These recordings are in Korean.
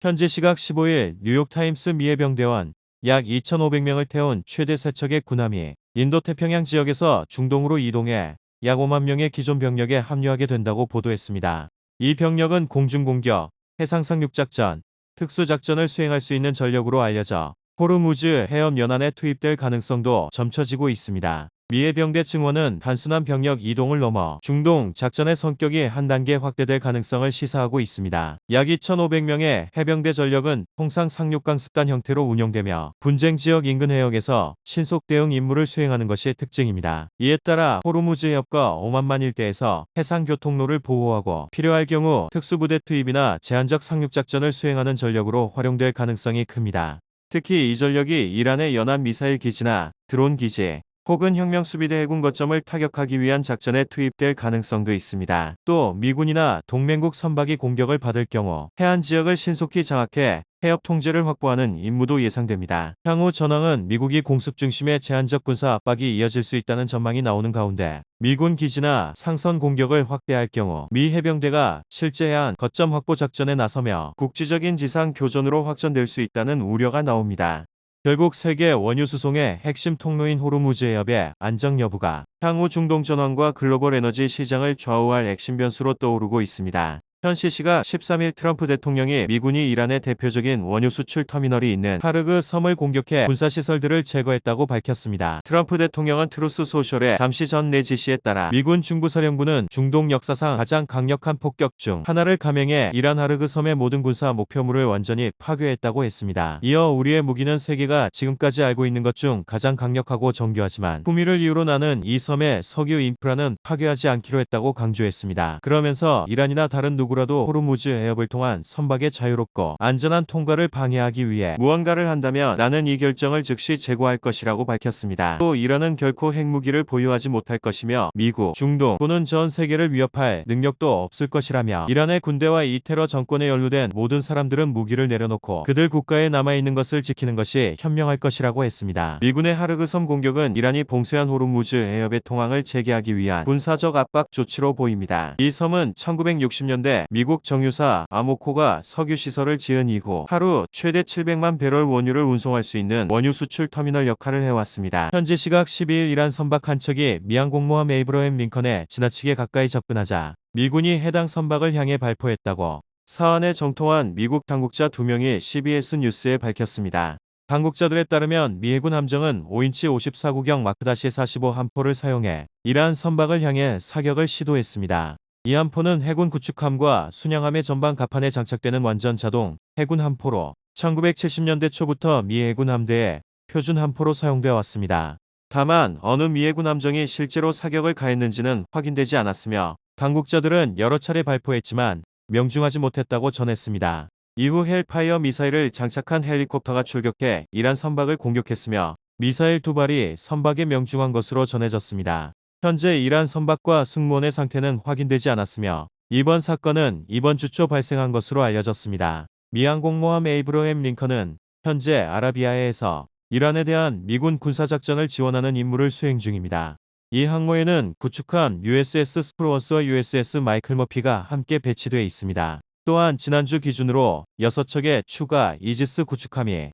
현지 시각 15일 뉴욕타임스 미 해병대원 약 2,500명을 태운 최대 세척의 군함이 인도태평양 지역에서 중동으로 이동해 약 5만 명의 기존 병력에 합류하게 된다고 보도했습니다. 이 병력은 공중공격, 해상상륙작전, 특수작전을 수행할 수 있는 전력으로 알려져 호르무즈 해협 연안에 투입될 가능성도 점쳐지고 있습니다. 미 해병대 증원은 단순한 병력 이동을 넘어 중동 작전의 성격이 한 단계 확대될 가능성을 시사하고 있습니다. 약 2,500명의 해병대 전력은 통상 상륙강습단 형태로 운영되며 분쟁 지역 인근 해역에서 신속 대응 임무를 수행하는 것이 특징입니다. 이에 따라 호르무즈 해협과 오만만 일대에서 해상 교통로를 보호하고 필요할 경우 특수부대 투입이나 제한적 상륙작전을 수행하는 전력으로 활용될 가능성이 큽니다. 특히 이 전력이 이란의 연안 미사일 기지나 드론 기지, 혹은 혁명수비대 해군 거점을 타격하기 위한 작전에 투입될 가능성도 있습니다. 또 미군이나 동맹국 선박이 공격을 받을 경우 해안 지역을 신속히 장악해 해협 통제를 확보하는 임무도 예상됩니다. 향후 전황은 미국이 공습 중심의 제한적 군사 압박이 이어질 수 있다는 전망이 나오는 가운데 미군 기지나 상선 공격을 확대할 경우 미 해병대가 실제 해안 거점 확보 작전에 나서며 국지적인 지상 교전으로 확전될 수 있다는 우려가 나옵니다. 결국 세계 원유 수송의 핵심 통로인 호르무즈 해협의 안정 여부가 향후 중동 전황과 글로벌 에너지 시장을 좌우할 핵심 변수로 떠오르고 있습니다. 현지 시각 13일 트럼프 대통령이 미군이 이란의 대표적인 원유 수출 터미널이 있는 파르그 섬을 공격해 군사시설들을 제거했다고 밝혔습니다. 트럼프 대통령은 트루스 소셜에 잠시 전 내 지시에 따라 미군 중부사령부는 중동 역사상 가장 강력한 폭격 중 하나를 감행해 이란 하르그 섬의 모든 군사 목표물을 완전히 파괴했다고 했습니다. 이어 우리의 무기는 세계가 지금까지 알고 있는 것 중 가장 강력하고 정교하지만 품위를 이유로 나는 이 섬의 석유 인프라는 파괴하지 않기로 했다고 강조했습니다. 그러면서 이란이나 다른 누구라도 호르무즈 해협을 통한 선박의 자유롭고 안전한 통과를 방해하기 위해 무언가를 한다면 나는 이 결정을 즉시 재고할 것이라고 밝혔습니다. 또 이란은 결코 핵무기를 보유하지 못할 것이며 미국, 중동 또는 전 세계를 위협할 능력도 없을 것이라며 이란의 군대와 이 테러 정권에 연루된 모든 사람들은 무기를 내려놓고 그들 국가에 남아있는 것을 지키는 것이 현명할 것이라고 했습니다. 미군의 하르그 섬 공격은 이란이 봉쇄한 호르무즈 해협의 통항을 재개하기 위한 군사적 압박 조치로 보입니다. 이 섬은 1960년대 미국 정유사 아모코가 석유 시설을 지은 이후 하루 최대 700만 배럴 원유를 운송할 수 있는 원유 수출 터미널 역할을 해왔습니다. 현지 시각 12일 이란 선박 한 척이 미 항공모함 에이브러햄 링컨에 지나치게 가까이 접근하자 미군이 해당 선박을 향해 발포했다고 사안에 정통한 미국 당국자 2명이 CBS 뉴스에 밝혔습니다. 당국자들에 따르면 미 해군 함정은 5인치 54구경 마크-45 함포를 사용해 이란 선박을 향해 사격을 시도했습니다. 이 함포는 해군 구축함과 순양함의 전방 갑판에 장착되는 완전 자동 해군 함포로 1970년대 초부터 미 해군 함대의 표준 함포로 사용되어 왔습니다. 다만 어느 미 해군 함정이 실제로 사격을 가했는지는 확인되지 않았으며 당국자들은 여러 차례 발포했지만 명중하지 못했다고 전했습니다. 이후 헬파이어 미사일을 장착한 헬리콥터가 출격해 이란 선박을 공격했으며 미사일 2발이 선박에 명중한 것으로 전해졌습니다. 현재 이란 선박과 승무원의 상태는 확인되지 않았으며 이번 사건은 이번 주 초 발생한 것으로 알려졌습니다. 미 항공모함 에이브러햄 링컨은 현재 아라비아해에서 이란에 대한 미군 군사작전을 지원하는 임무를 수행 중입니다. 이 항모에는 구축함 USS 스프로워스와 USS 마이클 머피가 함께 배치되어 있습니다. 또한 지난주 기준으로 6척의 추가 이지스 구축함이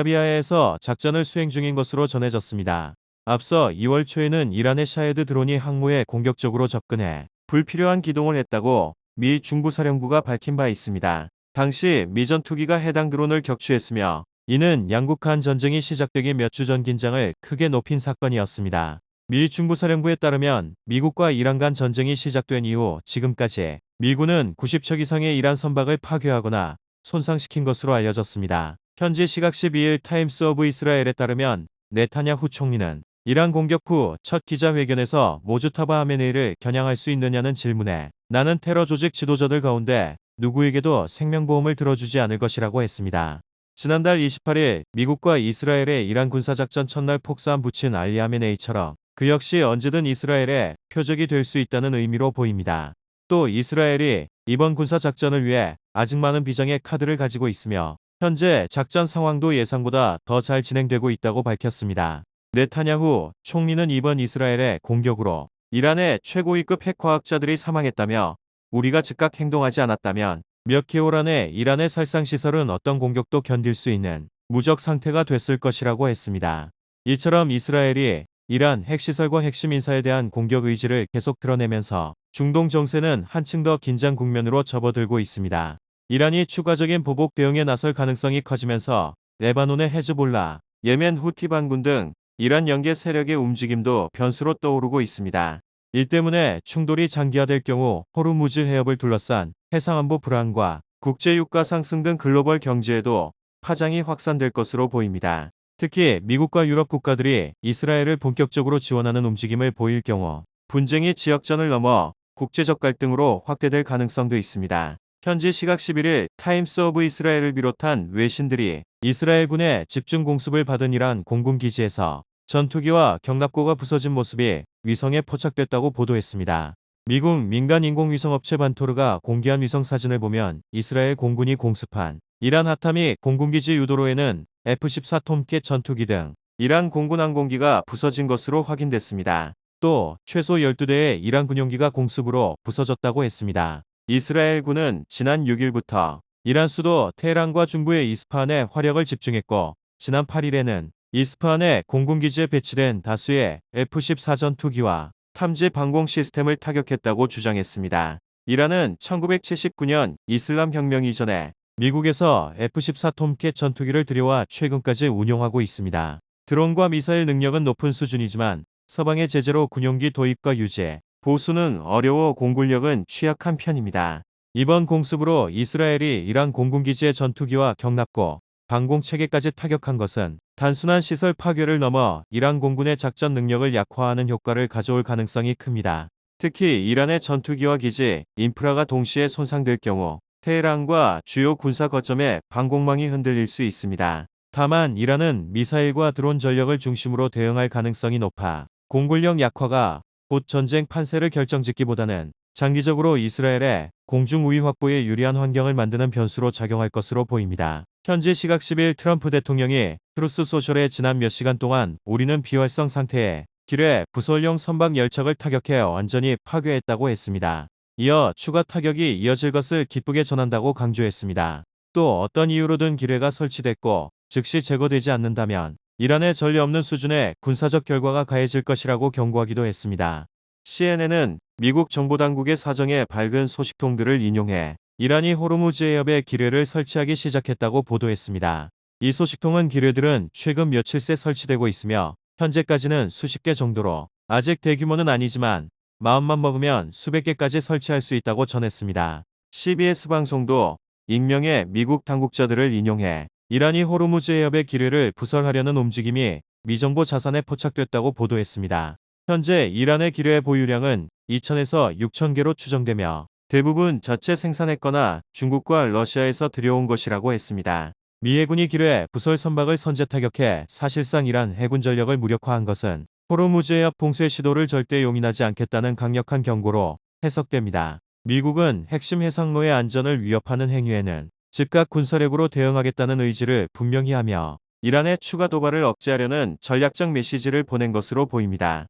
아라비아해에서 작전을 수행 중인 것으로 전해졌습니다. 앞서 2월 초에는 이란의 샤헤드 드론이 항모에 공격적으로 접근해 불필요한 기동을 했다고 미 중부사령부가 밝힌 바 있습니다. 당시 미 전투기가 해당 드론을 격추했으며 이는 양국 간 전쟁이 시작되기 몇 주 전 긴장을 크게 높인 사건이었습니다. 미 중부사령부에 따르면 미국과 이란 간 전쟁이 시작된 이후 지금까지 미군은 90척 이상의 이란 선박을 파괴하거나 손상시킨 것으로 알려졌습니다. 현지 시각 12일 타임스 오브 이스라엘에 따르면 네타냐후 총리는 이란 공격 후 첫 기자회견에서 모주타바 하메네이를 겨냥할 수 있느냐는 질문에 나는 테러 조직 지도자들 가운데 누구에게도 생명보험을 들어주지 않을 것이라고 했습니다. 지난달 28일 미국과 이스라엘의 이란 군사작전 첫날 폭사함 붙인 알리 하메네이처럼 그 역시 언제든 이스라엘의 표적이 될 수 있다는 의미로 보입니다. 또 이스라엘이 이번 군사작전을 위해 아직 많은 비장의 카드를 가지고 있으며 현재 작전 상황도 예상보다 더 잘 진행되고 있다고 밝혔습니다. 네타냐후 총리는 이번 이스라엘의 공격으로 이란의 최고위급 핵과학자들이 사망했다며 우리가 즉각 행동하지 않았다면 몇 개월 안에 이란의 살상시설은 어떤 공격도 견딜 수 있는 무적 상태가 됐을 것이라고 했습니다. 이처럼 이스라엘이 이란 핵시설과 핵심 인사에 대한 공격 의지를 계속 드러내면서 중동 정세는 한층 더 긴장 국면으로 접어들고 있습니다. 이란이 추가적인 보복 대응에 나설 가능성이 커지면서 레바논의 헤즈볼라, 예멘 후티 반군 등 이란 연계 세력의 움직임도 변수로 떠오르고 있습니다. 이 때문에 충돌이 장기화될 경우 호르무즈 해협을 둘러싼 해상안보 불안과 국제유가 상승 등 글로벌 경제에도 파장이 확산될 것으로 보입니다. 특히 미국과 유럽 국가들이 이스라엘을 본격적으로 지원하는 움직임을 보일 경우 분쟁이 지역전을 넘어 국제적 갈등으로 확대될 가능성도 있습니다. 현지 시각 11일 타임스 오브 이스라엘을 비롯한 외신들이 이스라엘군의 집중 공습을 받은 이란 공군기지에서 전투기와 경납고가 부서진 모습이 위성에 포착됐다고 보도했습니다. 미국 민간 인공위성업체 반토르가 공개한 위성 사진을 보면 이스라엘 공군이 공습한 이란 하타미 공군기지 유도로에는 F-14 톰캣 전투기 등 이란 공군 항공기가 부서진 것으로 확인됐습니다. 또 최소 12대의 이란 군용기가 공습으로 부서졌다고 했습니다. 이스라엘군은 지난 6일부터 이란 수도 테헤란과 중부의 이스파한에 화력을 집중했고 지난 8일에는 이스파한의 공군기지에 배치된 다수의 F-14 전투기와 탐지 방공 시스템을 타격했다고 주장했습니다. 이란은 1979년 이슬람 혁명 이전에 미국에서 F-14 톰캣 전투기를 들여와 최근까지 운용하고 있습니다. 드론과 미사일 능력은 높은 수준이지만 서방의 제재로 군용기 도입과 유지, 보수는 어려워 공군력은 취약한 편입니다. 이번 공습으로 이스라엘이 이란 공군기지의 전투기와 경납고, 방공체계까지 타격한 것은 단순한 시설 파괴를 넘어 이란 공군의 작전 능력을 약화하는 효과를 가져올 가능성이 큽니다. 특히 이란의 전투기와 기지, 인프라가 동시에 손상될 경우 테헤란과 주요 군사 거점의 방공망이 흔들릴 수 있습니다. 다만 이란은 미사일과 드론 전력을 중심으로 대응할 가능성이 높아 공군력 약화가 곧 전쟁 판세를 결정짓기보다는 장기적으로 이스라엘의 공중 우위 확보에 유리한 환경을 만드는 변수로 작용할 것으로 보입니다. 현지 시각 10일 트럼프 대통령이 트루스 소셜에 지난 몇 시간 동안 우리는 비활성 상태에 길에 부설용 선박 열척을 타격해 완전히 파괴했다고 했습니다. 이어 추가 타격이 이어질 것을 기쁘게 전한다고 강조했습니다. 또 어떤 이유로든 기뢰가 설치됐고 즉시 제거되지 않는다면 이란에 전례 없는 수준의 군사적 결과가 가해질 것이라고 경고하기도 했습니다. CNN은 미국 정보당국의 사정에 밝은 소식통들을 인용해 이란이 호르무즈 해협에 기뢰를 설치하기 시작했다고 보도했습니다. 이 소식통은 기뢰들은 최근 며칠 새 설치되고 있으며 현재까지는 수십 개 정도로 아직 대규모는 아니지만 마음만 먹으면 수백 개까지 설치할 수 있다고 전했습니다. CBS 방송도 익명의 미국 당국자들을 인용해 이란이 호르무즈 해협의 기뢰를 부설하려는 움직임이 미정보 자산에 포착됐다고 보도했습니다. 현재 이란의 기뢰의 보유량은 2,000에서 6,000개로 추정되며 대부분 자체 생산했거나 중국과 러시아에서 들여온 것이라고 했습니다. 미 해군이 기뢰 부설 선박을 선제 타격해 사실상 이란 해군 전력을 무력화한 것은 호르무즈 해협 봉쇄 시도를 절대 용인하지 않겠다는 강력한 경고로 해석됩니다. 미국은 핵심 해상로의 안전을 위협하는 행위에는 즉각 군사력으로 대응하겠다는 의지를 분명히 하며 이란의 추가 도발을 억제하려는 전략적 메시지를 보낸 것으로 보입니다.